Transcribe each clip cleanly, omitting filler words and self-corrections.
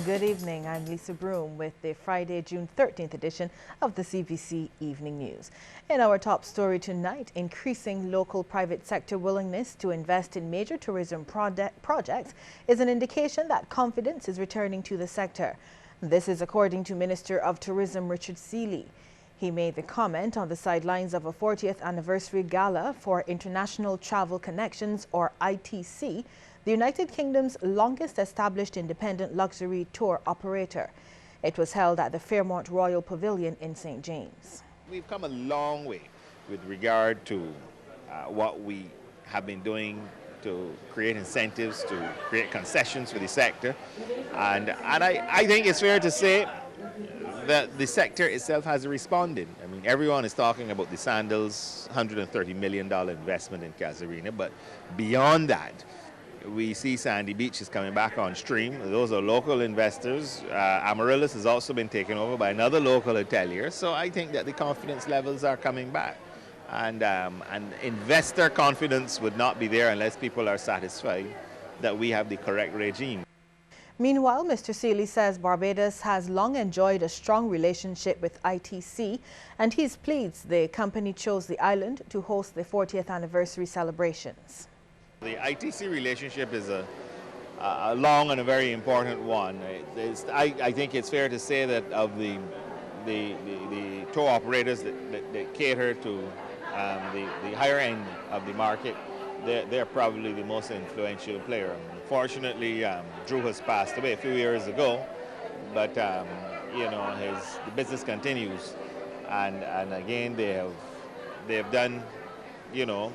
Good evening. I'm Lisa Broom with the Friday, June 13th edition of the CBC Evening News. In our top story tonight, increasing local private sector willingness to invest in major tourism projects is an indication that confidence is returning to the sector. This is according to Minister of Tourism Richard Seeley. He made the comment on the sidelines of a 40th anniversary gala for International Travel Connections, or ITC, the United Kingdom's longest established independent luxury tour operator. It was held at the Fairmont Royal Pavilion in St. James. We've come a long way with regard to what we have been doing to create incentives, to create concessions for the sector. And I think it's fair to say that the sector itself has responded. I mean, everyone is talking about the Sandals $130 million investment in Casuarina, but beyond that, we see Sandy Beach is coming back on stream. Those are local investors. Amaryllis has also been taken over by another local hotelier. So I think that the confidence levels are coming back. And investor confidence would not be there unless people are satisfied that we have the correct regime. Meanwhile, Mr. Seeley says Barbados has long enjoyed a strong relationship with ITC, and he's pleased the company chose the island to host the 40th anniversary celebrations. The ITC relationship is a long and a very important one. I think it's fair to say that of the tour operators that cater to the higher end of the market, they're probably the most influential player. Unfortunately, Drew has passed away a few years ago, but you know, the business continues, and again they have done, you know,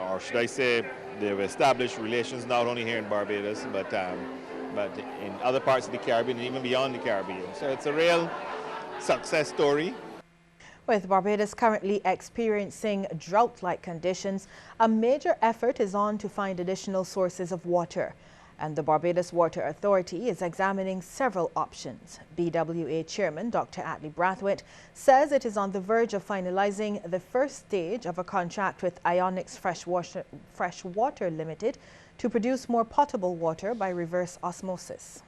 or should I say, they've established relations not only here in Barbados, but in other parts of the Caribbean and even beyond the Caribbean. So it's a real success story. With Barbados currently experiencing drought-like conditions, a major effort is on to find additional sources of water. And the Barbados Water Authority is examining several options. BWA Chairman Dr. Atlee Brathwaite says it is on the verge of finalizing the first stage of a contract with Ionics Freshwater Limited to produce more potable water by reverse osmosis.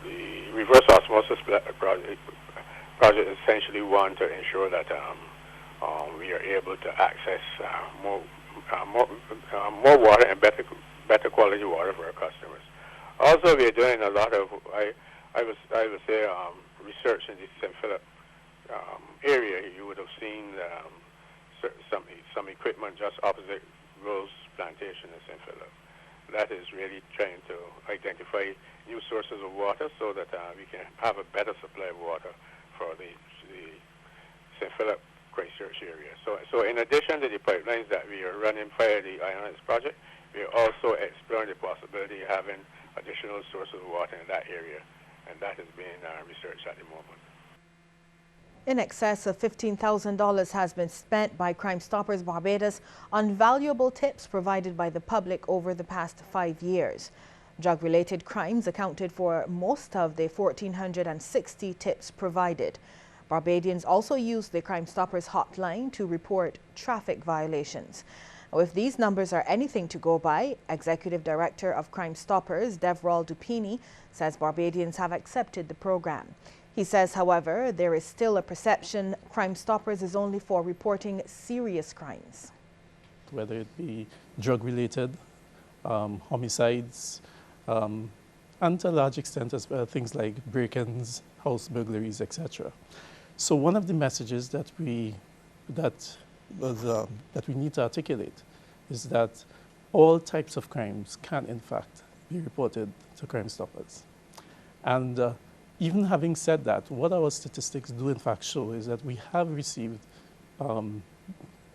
The reverse osmosis project essentially wants to ensure that we are able to access more water and better quality water for our customers. Also, we are doing a lot of, I would say, research in the St. Philip area. You would have seen some equipment just opposite Rose Plantation in St. Philip. That is really trying to identify new sources of water so that we can have a better supply of water for the St. Philip Christchurch area. So in addition to the pipelines that we are running via the Ionics project, we are also exploring the possibility of having additional sources of water in that area, and that is being researched at the moment. In excess of $15,000 has been spent by Crime Stoppers Barbados on valuable tips provided by the public over the past 5 years. Drug-related crimes accounted for most of the 1,460 tips provided. Barbadians also used the Crime Stoppers hotline to report traffic violations. If these numbers are anything to go by, Executive Director of Crime Stoppers, Devrol Dupini, says Barbadians have accepted the program. He says, however, there is still a perception Crime Stoppers is only for reporting serious crimes. Whether it be drug-related, homicides, and to a large extent as well, things like break-ins, house burglaries, etc. So one of the messages that we need to articulate is that all types of crimes can, in fact, be reported to Crime Stoppers. And even having said that, what our statistics do, in fact, show is that we have received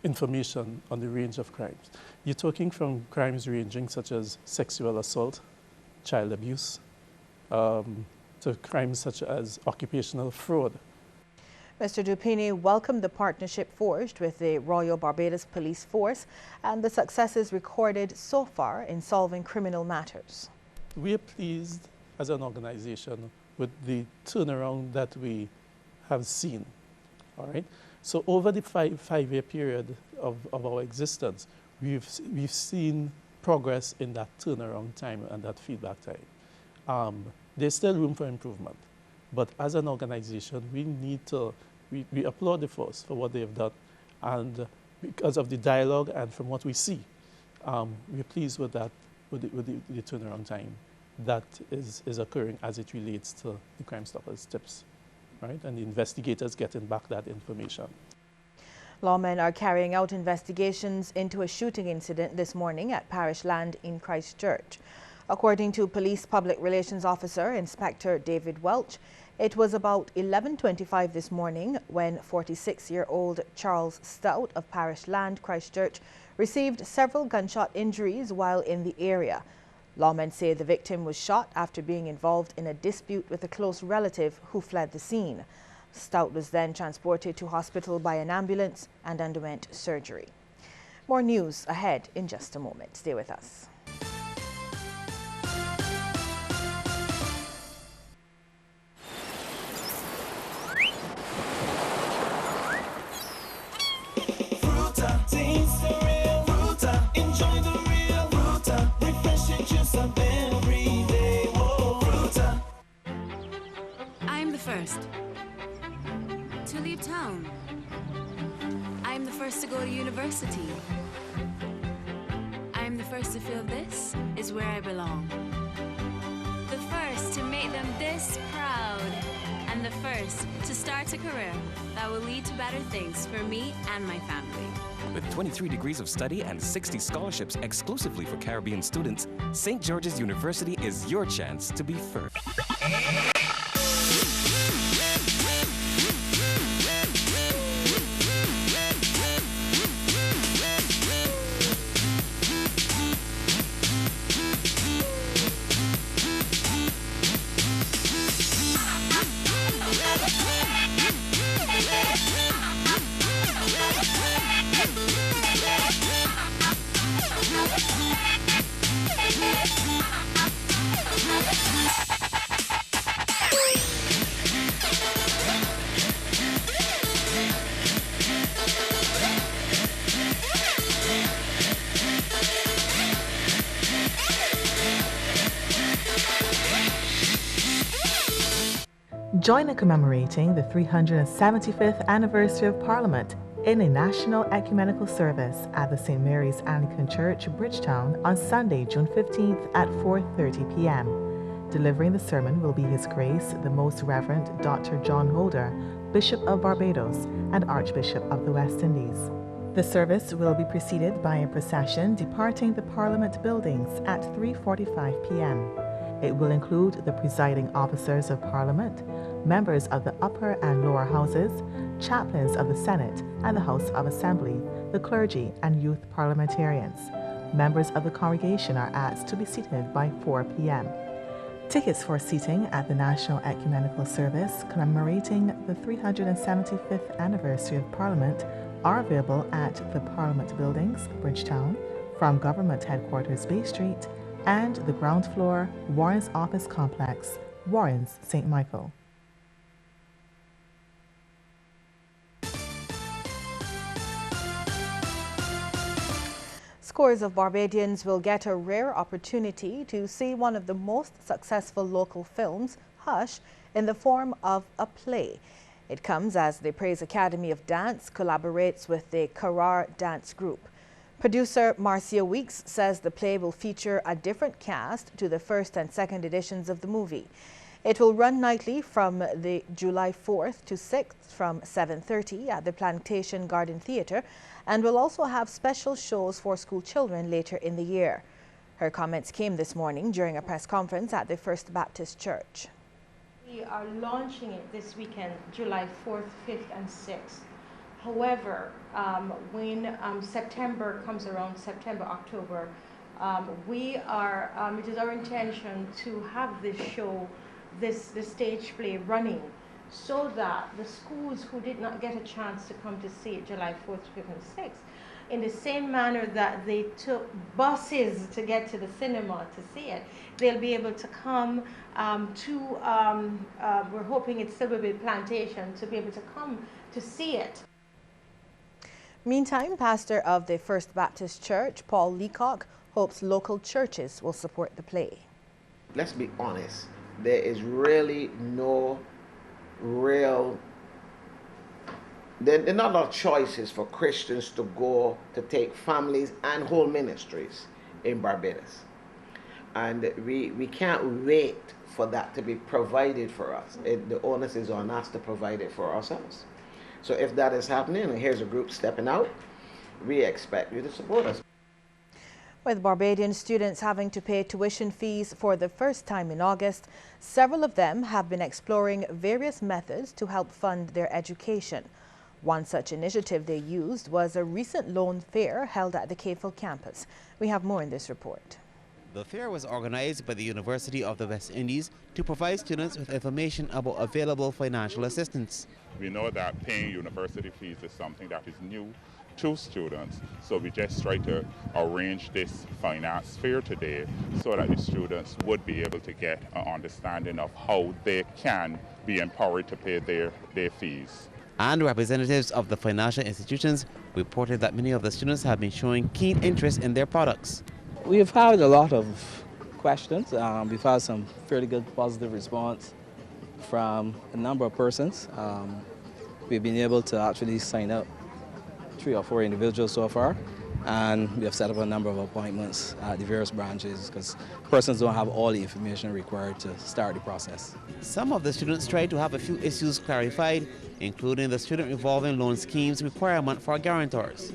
information on the range of crimes. You're talking from crimes ranging such as sexual assault, child abuse, to crimes such as occupational fraud. Mr. Dupini welcomed the partnership forged with the Royal Barbados Police Force and the successes recorded so far in solving criminal matters. We are pleased as an organization with the turnaround that we have seen. All right. So over the five-year period of our existence, we've seen progress in that turnaround time and that feedback time. There's still room for improvement. But as an organization, we applaud the force for what they have done. And because of the dialogue and from what we see, we're pleased with that, with the turnaround time that is occurring as it relates to the Crime Stoppers tips, right? And the investigators getting back that information. Lawmen are carrying out investigations into a shooting incident this morning at Parish Land in Christchurch. According to Police Public Relations Officer Inspector David Welch, it was about 11:25 this morning when 46-year-old Charles Stout of Parish Land, Christchurch, received several gunshot injuries while in the area. Lawmen say the victim was shot after being involved in a dispute with a close relative who fled the scene. Stout was then transported to hospital by an ambulance and underwent surgery. More news ahead in just a moment. Stay with us. I'm the first to leave town. I'm the first to go to university. I'm the first to feel this is where I belong. The first to make them this proud. And the first to start a career that will lead to better things for me and my family. With 23 degrees of study and 60 scholarships exclusively for Caribbean students, St. George's University is your chance to be first. Join in commemorating the 375th anniversary of Parliament in a national ecumenical service at the St. Mary's Anglican Church, Bridgetown on Sunday, June 15th at 4:30 p.m. Delivering the sermon will be His Grace, the Most Reverend Dr. John Holder, Bishop of Barbados and Archbishop of the West Indies. The service will be preceded by a procession departing the Parliament buildings at 3:45 p.m. It will include the presiding officers of Parliament, members of the upper and lower houses, chaplains of the Senate and the House of Assembly, the clergy and youth parliamentarians. Members of the congregation are asked to be seated by 4 p.m. Tickets for seating at the National Ecumenical Service commemorating the 375th anniversary of Parliament are available at the Parliament Buildings, Bridgetown, from Government Headquarters Bay Street, and the ground floor Warren's Office Complex, Warren's, St. Michael. Scores of Barbadians will get a rare opportunity to see one of the most successful local films, Hush, in the form of a play. It comes as the Praise Academy of Dance collaborates with the Carrar Dance Group. Producer Marcia Weeks says the play will feature a different cast to the first and second editions of the movie. It will run nightly from the July 4th to 6th from 7:30 at the Plantation Garden Theatre and will also have special shows for school children later in the year. Her comments came this morning during a press conference at the First Baptist Church. We are launching it this weekend, July 4th, 5th and 6th. However, when September comes around, September, October, it is our intention to have this show, this stage play running so that the schools who did not get a chance to come to see it July 4th, 5th and 6th, in the same manner that they took buses to get to the cinema to see it, they'll be able to come we're hoping it still will be Plantation, to be able to come to see it. Meantime, pastor of the First Baptist Church, Paul Leacock, hopes local churches will support the play. Let's be honest. there is really no real, there are not a lot of choices for Christians to go to take families and whole ministries in Barbados. And we can't wait for that to be provided for us. The onus is on us to provide it for ourselves. So if that is happening, and here's a group stepping out, we expect you to support us. With Barbadian students having to pay tuition fees for the first time in August, several of them have been exploring various methods to help fund their education. One such initiative they used was a recent loan fair held at the CAFL campus. We have more in this report. The fair was organized by the University of the West Indies to provide students with information about available financial assistance. We know that paying university fees is something that is new to students, so we just try to arrange this finance fair today so that the students would be able to get an understanding of how they can be empowered to pay their fees. And representatives of the financial institutions reported that many of the students have been showing keen interest in their products. We've had a lot of questions. We've had some fairly good positive response from a number of persons. We've been able to actually sign up 3 or 4 individuals so far, and we have set up a number of appointments at the various branches because persons don't have all the information required to start the process. Some of the students tried to have a few issues clarified, including the student revolving loan scheme's requirement for guarantors.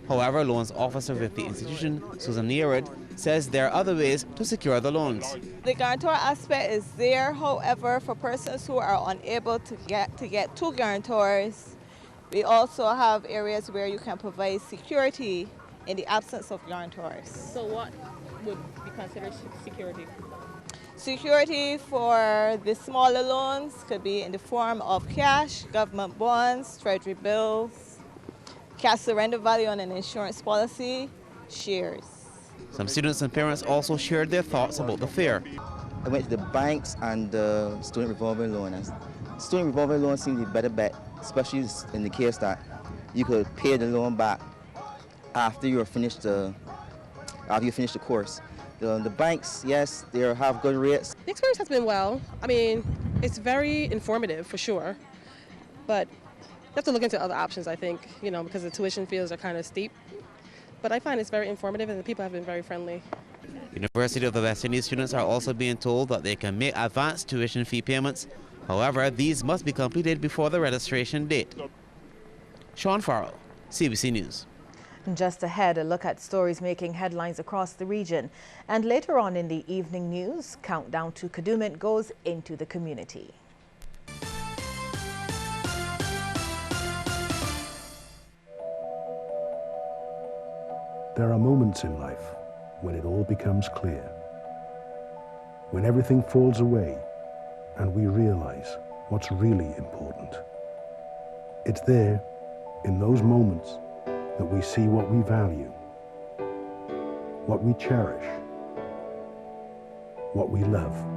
However, loans officer with the institution, Susan Nearwood, says there are other ways to secure the loans. The guarantor aspect is there, however, for persons who are unable to get 2 guarantors. We also have areas where you can provide security in the absence of guarantors. So what would be considered security? Security for the smaller loans could be in the form of cash, government bonds, treasury bills, cash surrender value on an insurance policy, shares. Some students and parents also shared their thoughts about the fair. I went to the banks and the student revolving loan. Student revolving loan seemed to be a better bet, especially in the case that you could pay the loan back after you finish the course. The banks, yes, they have good rates. The experience has been well. I mean, it's very informative for sure, but you have to look into other options, I think, because the tuition fees are kind of steep. But I find it's very informative and the people have been very friendly. University of the West Indies students are also being told that they can make advanced tuition fee payments. However, these must be completed before the registration date. Sean Farrell, CBC News. Just ahead, a look at stories making headlines across the region. And later on in the evening news, Countdown to Kadooment goes into the community. There are moments in life when it all becomes clear, when everything falls away and we realize what's really important. It's there, in those moments, that we see what we value, what we cherish, what we love.